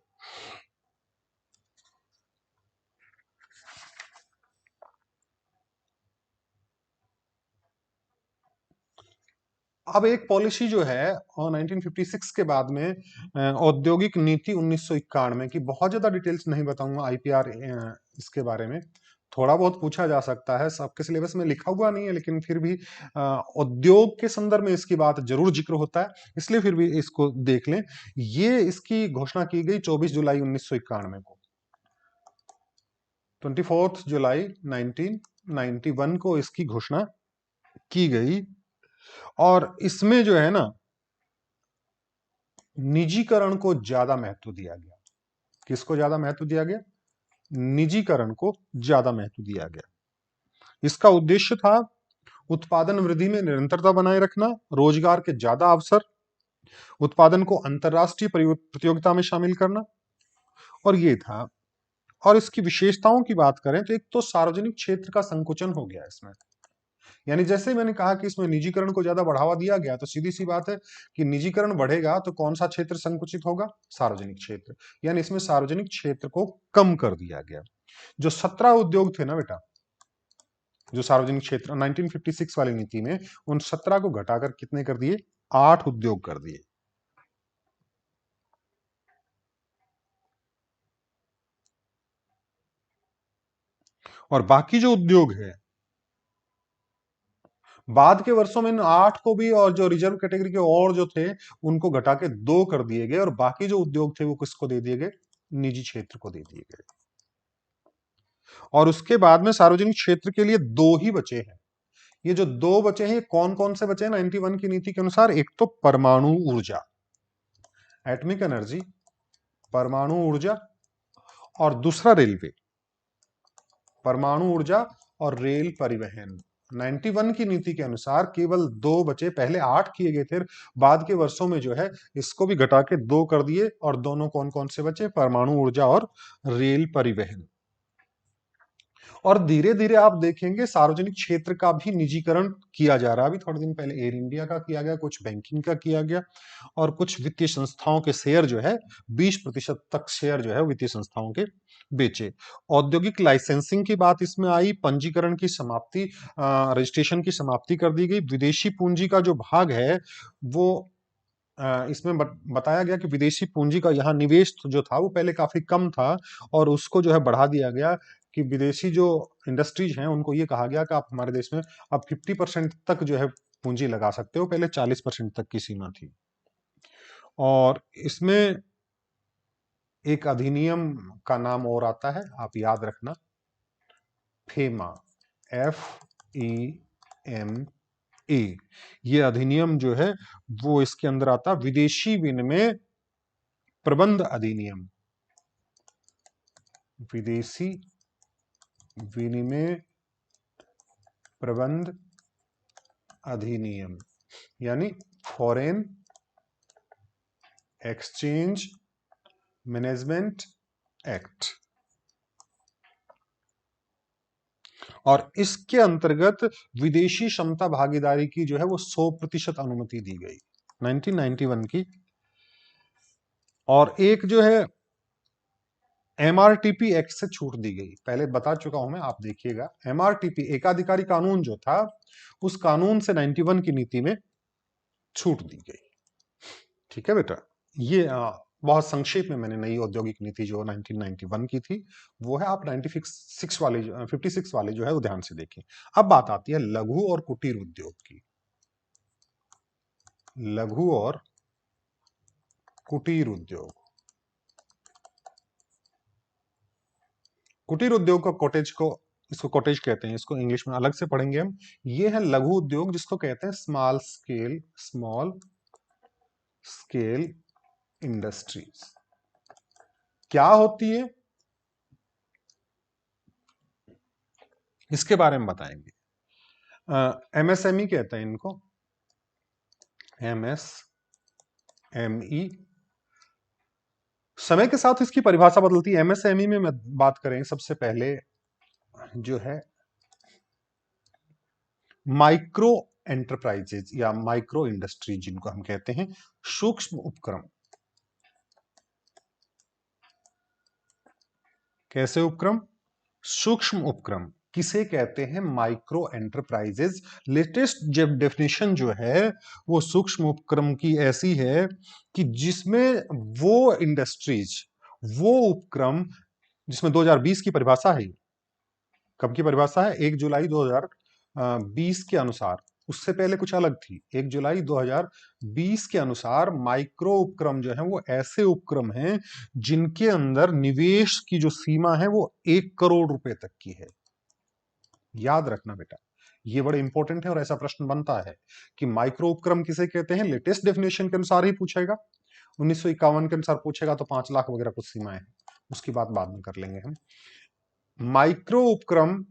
अब एक पॉलिसी जो है और 1956 के बाद में औद्योगिक नीति 1991 की, बहुत ज्यादा डिटेल्स नहीं बताऊंगा IPR इसके बारे में, थोड़ा बहुत पूछा जा सकता है, सबके सिलेबस में लिखा हुआ नहीं है, लेकिन फिर भी उद्योग के संदर्भ में इसकी बात जरूर जिक्र होता है, इसलिए फिर भी इसको देख लें। ये इसकी घोषणा की गई 24 जुलाई 1991 को। 24 जुलाई 1991 को इसकी घोषणा की गई। और इसमें जो है ना, निजीकरण को ज्यादा महत्व दिया गया। किसको ज्यादा महत्व दिया गया? निजीकरण को ज्यादा महत्व दिया गया। इसका उद्देश्य था उत्पादन वृद्धि में निरंतरता बनाए रखना, रोजगार के ज्यादा अवसर, उत्पादन को अंतरराष्ट्रीय प्रतियोगिता में शामिल करना, और ये था। और इसकी विशेषताओं की बात करें तो एक तो सार्वजनिक क्षेत्र का संकुचन हो गया इसमें, यानी जैसे मैंने कहा कि इसमें निजीकरण को ज्यादा बढ़ावा दिया गया, तो सीधी सी बात है कि निजीकरण बढ़ेगा तो कौन सा क्षेत्र संकुचित होगा? सार्वजनिक क्षेत्र। यानी इसमें सार्वजनिक क्षेत्र को कम कर दिया गया। जो 17 उद्योग थे ना बेटा, जो सार्वजनिक क्षेत्र 1956 वाली नीति में, उन 17 को घटाकर कितने कर दिए? 8 उद्योग कर दिए। और बाकी जो उद्योग है, बाद के वर्षों में इन 8 को भी, और जो रिजर्व कैटेगरी के और जो थे उनको घटा के 2 कर दिए गए, और बाकी जो उद्योग थे वो किसको दे दिए गए? निजी क्षेत्र को दे दिए गए। और उसके बाद में सार्वजनिक क्षेत्र के लिए 2 ही बचे हैं। ये जो 2 बचे हैं, ये कौन कौन से बचे हैं 91 की नीति के अनुसार? एक तो परमाणु ऊर्जा, एटॉमिक एनर्जी, परमाणु ऊर्जा, और दूसरा रेलवे। परमाणु ऊर्जा और रेल परिवहन। 91 की नीति के अनुसार केवल 2 बचे, पहले 8 किए गए थे, बाद के वर्षों में जो है इसको भी घटा के 2 कर दिए, और दोनों कौन कौन से बचे? परमाणु ऊर्जा और रेल परिवहन। और धीरे धीरे आप देखेंगे सार्वजनिक क्षेत्र का भी निजीकरण किया जा रहा है। अभी थोड़े दिन पहले एयर इंडिया का किया गया, कुछ बैंकिंग का किया गया, और कुछ वित्तीय संस्थाओं के शेयर जो है 20% तक शेयर जो है वित्तीय संस्थाओं के बेचे। औद्योगिक लाइसेंसिंग की बात इसमें आई, पंजीकरण की समाप्ति, रजिस्ट्रेशन की समाप्ति कर दी गई। विदेशी पूंजी का जो भाग है वो इसमें बताया गया कि विदेशी पूंजी का यहाँ निवेश जो था वो पहले काफी कम था, और उसको जो है बढ़ा दिया गया, कि विदेशी जो इंडस्ट्रीज हैं उनको ये कहा गया कि आप हमारे देश में अब 50% तक जो है पूंजी लगा सकते हो, पहले 40% तक की सीमा थी। और इसमें एक अधिनियम का नाम और आता है, आप याद रखना, फेमा, FEMA। ये अधिनियम जो है वो इसके अंदर आता, विदेशी विनिमय प्रबंध अधिनियम, विदेशी विनिमय प्रबंध अधिनियम, यानी फॉरेन एक्सचेंज मैनेजमेंट एक्ट। और इसके अंतर्गत विदेशी क्षमता भागीदारी की जो है वो 100% अनुमति दी गई 1991 की और एक जो है एमआरटीपी एक्ट से छूट दी गई, पहले बता चुका हूं मैं, आप देखिएगा। एमआरटीपी एकाधिकारी कानून जो था, उस कानून से 91 की नीति में छूट दी गई। ठीक है बेटा, ये बहुत संक्षेप में मैंने नई औद्योगिक नीति जो 1991 की थी वो है। आप 96 वाले 56 वाले जो है वो ध्यान से देखिए। अब बात आती है लघु और कुटीर उद्योग की। लघु और कुटीर उद्योग। कुटीर उद्योग को कॉटेज को इसको कॉटेज कहते हैं, इसको इंग्लिश में अलग से पढ़ेंगे हम। ये है लघु उद्योग जिसको कहते हैं स्मॉल स्केल इंडस्ट्रीज। क्या होती है इसके बारे में बताएंगे। एमएसएमई कहते हैं इनको, एमएसएमई। समय के साथ इसकी परिभाषा बदलती है। एमएसएमई में बात करें सबसे पहले जो है माइक्रो एंटरप्राइजेज या माइक्रो इंडस्ट्री जिनको हम कहते हैं, सूक्ष्म उपक्रम। कैसे उपक्रम? सूक्ष्म उपक्रम किसे कहते हैं? Micro enterprises. लेटेस्ट जब डेफिनेशन जो है वो सूक्ष्म उपक्रम की ऐसी है कि जिसमें वो इंडस्ट्रीज, वो उपक्रम जिसमें 2020 की परिभाषा है। कब की परिभाषा है? 1 जुलाई 2020 के अनुसार। उससे पहले कुछ अलग थी। 1 जुलाई 2020 के अनुसार माइक्रो उपक्रम जो है वो ऐसे उपक्रम हैं जिनके अंदर निवेश की जो सीमा है वो 1 करोड़ रुपए तक की है। याद रखना बेटा, ये बड़े इंपॉर्टेंट है और ऐसा प्रश्न बनता है कि माइक्रो उपक्रम किसे कहते हैं। लेटेस्ट डेफिनेशन के अनुसार ही पूछेगा। 1951 के अनुसार पूछेगा तो 5 लाख वगैरह कुछ सीमाएं हैं, उसकी बात बाद में कर लेंगे हम। माइक्रो उपक्रम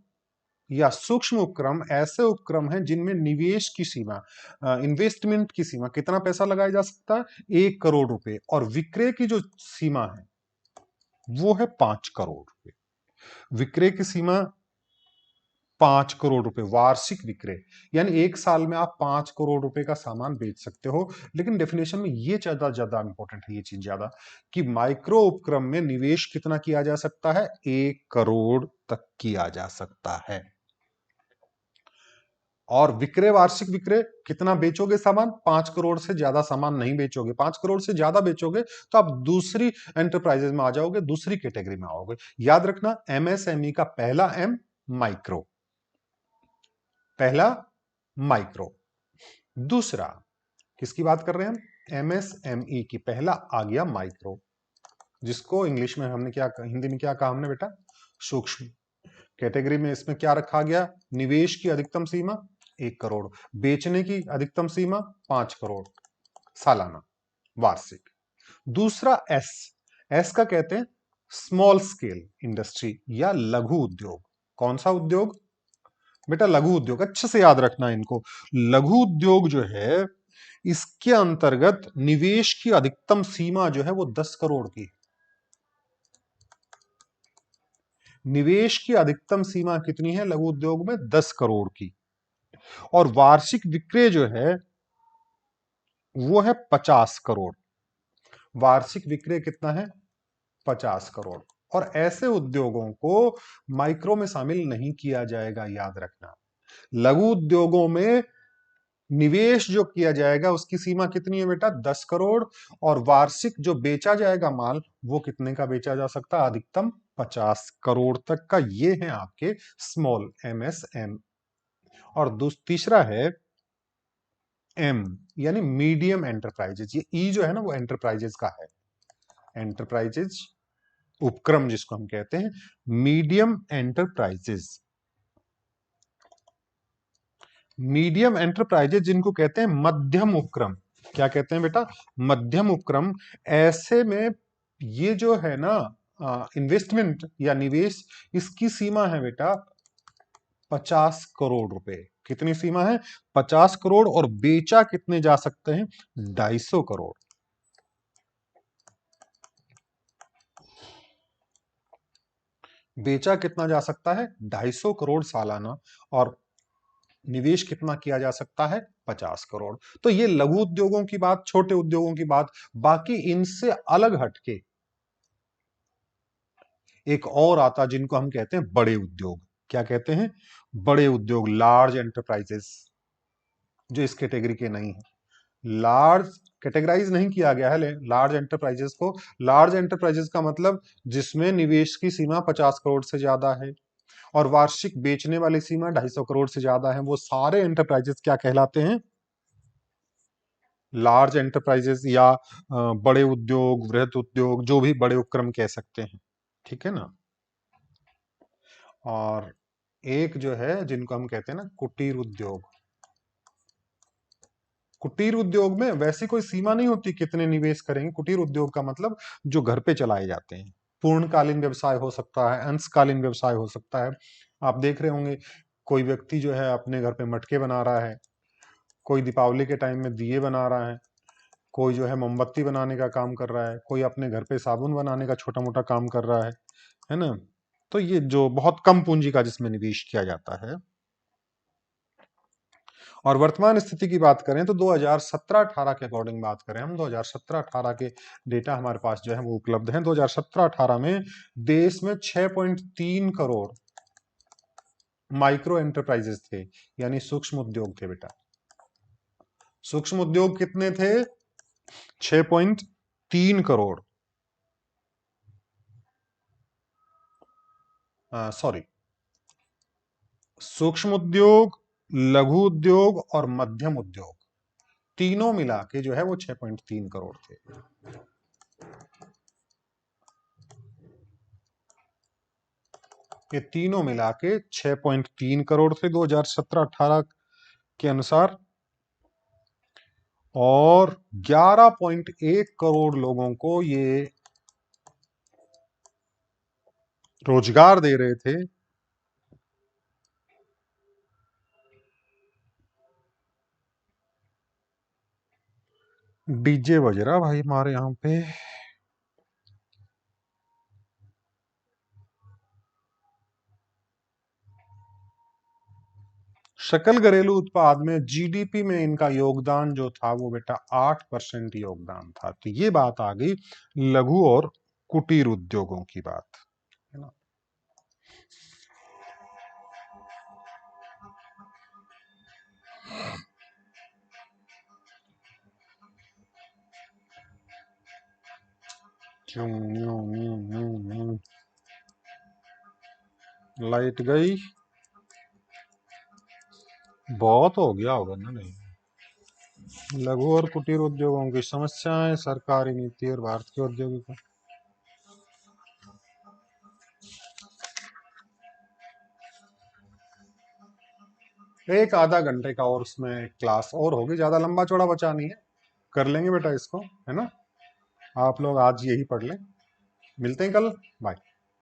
या सूक्ष्म उपक्रम ऐसे उपक्रम हैं जिनमें निवेश की सीमा, इन्वेस्टमेंट की सीमा, कितना पैसा लगाया जा सकता है? 1 करोड़ रुपए। और विक्रय की जो सीमा है वो है 5 करोड़ रुपए। विक्रय की सीमा 5 करोड़ रुपए, वार्षिक विक्रय। यानी एक साल में आप 5 करोड़ रुपए का सामान बेच सकते हो। लेकिन डेफिनेशन में ये ज्यादा इंपॉर्टेंट है, ये चीज ज्यादा, कि माइक्रो उपक्रम में निवेश कितना किया जा सकता है? 1 करोड़ तक किया जा सकता है। और विक्रय, वार्षिक विक्रय कितना बेचोगे सामान? 5 करोड़ से ज्यादा सामान नहीं बेचोगे। 5 करोड़ से ज्यादा बेचोगे तो आप दूसरी एंटरप्राइजेज में आ जाओगे, दूसरी कैटेगरी में आओगे। याद रखना, एमएसएमई का पहला एम माइक्रो, पहला माइक्रो। दूसरा किसकी बात कर रहे हैं हम? एमएसएमई की। पहला आ गया माइक्रो, जिसको इंग्लिश में हमने क्या, हिंदी में क्या कहा हमने बेटा? सूक्ष्म। कैटेगरी में इसमें क्या रखा गया? निवेश की अधिकतम सीमा 1 करोड़, बेचने की अधिकतम सीमा 5 करोड़ सालाना, वार्षिक। दूसरा एस, एस का कहते हैं स्मॉल स्केल इंडस्ट्री या लघु उद्योग। कौन सा उद्योग बेटा? लघु उद्योग। अच्छे से याद रखना इनको। लघु उद्योग जो है इसके अंतर्गत निवेश की अधिकतम सीमा जो है वो 10 करोड़ की। निवेश की अधिकतम सीमा कितनी है लघु उद्योग में? 10 करोड़ की। और वार्षिक विक्रय जो है वो है 50 करोड़। वार्षिक विक्रय कितना है? 50 करोड़। और ऐसे उद्योगों को माइक्रो में शामिल नहीं किया जाएगा, याद रखना। लघु उद्योगों में निवेश जो किया जाएगा उसकी सीमा कितनी है बेटा? 10 करोड़। और वार्षिक जो बेचा जाएगा माल वो कितने का बेचा जा सकता है? अधिकतम 50 करोड़ तक का। ये है आपके स्मॉल, एमएसएम। और तीसरा है एम, यानी मीडियम एंटरप्राइजेज। ये ई जो है ना वो एंटरप्राइजेज का है। एंटरप्राइजेज उपक्रम जिसको हम कहते हैं मीडियम एंटरप्राइजेज। मीडियम एंटरप्राइजेज जिनको कहते हैं मध्यम उपक्रम। क्या कहते हैं बेटा? मध्यम उपक्रम। ऐसे में ये जो है ना इन्वेस्टमेंट या निवेश, इसकी सीमा है बेटा 50 करोड़ रुपए। कितनी सीमा है? 50 करोड़। और बेचा कितने जा सकते हैं? 250 करोड़। बेचा कितना जा सकता है? 250 करोड़ सालाना। और निवेश कितना किया जा सकता है? 50 करोड़। तो ये लघु उद्योगों की बात, छोटे उद्योगों की बात। बाकी इनसे अलग हटके एक और आता जिनको हम कहते हैं बड़े उद्योग। क्या कहते हैं? बड़े उद्योग, लार्ज एंटरप्राइजेस, जो इस कैटेगरी के नहीं है। लार्ज कैटेगराइज नहीं किया गया है लार्ज एंटरप्राइजेस को। लार्ज एंटरप्राइजेस का मतलब जिसमें निवेश की सीमा 50 करोड़ से ज्यादा है और वार्षिक बेचने वाली सीमा 250 करोड़ से ज्यादा है, वो सारे एंटरप्राइजेस क्या कहलाते हैं? लार्ज एंटरप्राइजेस, या बड़े उद्योग, वृहद उद्योग, जो भी बड़े उपक्रम कह सकते हैं। ठीक है ना? और एक जो है जिनको हम कहते हैं ना कुटीर उद्योग। कुटीर उद्योग में वैसी कोई सीमा नहीं होती कितने निवेश करेंगे। कुटीर उद्योग का मतलब जो घर पे चलाए जाते हैं। पूर्णकालीन व्यवसाय हो सकता है, अंशकालीन व्यवसाय हो सकता है। आप देख रहे होंगे कोई व्यक्ति जो है अपने घर पे मटके बना रहा है, कोई दीपावली के टाइम में दिए बना रहा है, कोई जो है मोमबत्ती बनाने का काम कर रहा है, कोई अपने घर पे साबुन बनाने का छोटा मोटा काम कर रहा है ना? तो ये जो बहुत कम पूंजी का जिसमें निवेश किया जाता है। और वर्तमान स्थिति की बात करें तो 2017-18 के अकॉर्डिंग बात करें, हम 2017-18 के डेटा हमारे पास जो है वो उपलब्ध हैं। 2017-18 में देश में 6.3 करोड़ माइक्रो एंटरप्राइजेस थे, यानी सूक्ष्म उद्योग थे बेटा। सूक्ष्म उद्योग कितने थे? 6.3 करोड़। सॉरी, सूक्ष्म उद्योग, लघु उद्योग और मध्यम उद्योग तीनों मिला के जो है वो 6.3 करोड़ थे। ये तीनों मिला के 6.3 करोड़ थे 2017-18 के अनुसार। और 11.1 करोड़ लोगों को ये रोजगार दे रहे थे। डीजे बज रहा भाई हमारे यहाँ पे। सकल घरेलू उत्पाद में, जीडीपी में इनका योगदान जो था वो बेटा 8% योगदान था। तो ये बात आ गई लघु और कुटीर उद्योगों की बात, है ना? लाइट गई। बहुत हो गया होगा ना? नहीं, लघु और कुटीर उद्योगों की समस्याएं, सरकारी नीति और भारत के औद्योगिक। एक आधा घंटे का और उसमें क्लास और होगी, ज्यादा लंबा चौड़ा बचा नहीं है। कर लेंगे बेटा इसको, है ना? आप लोग आज यही पढ़ लें। मिलते हैं कल। बाय।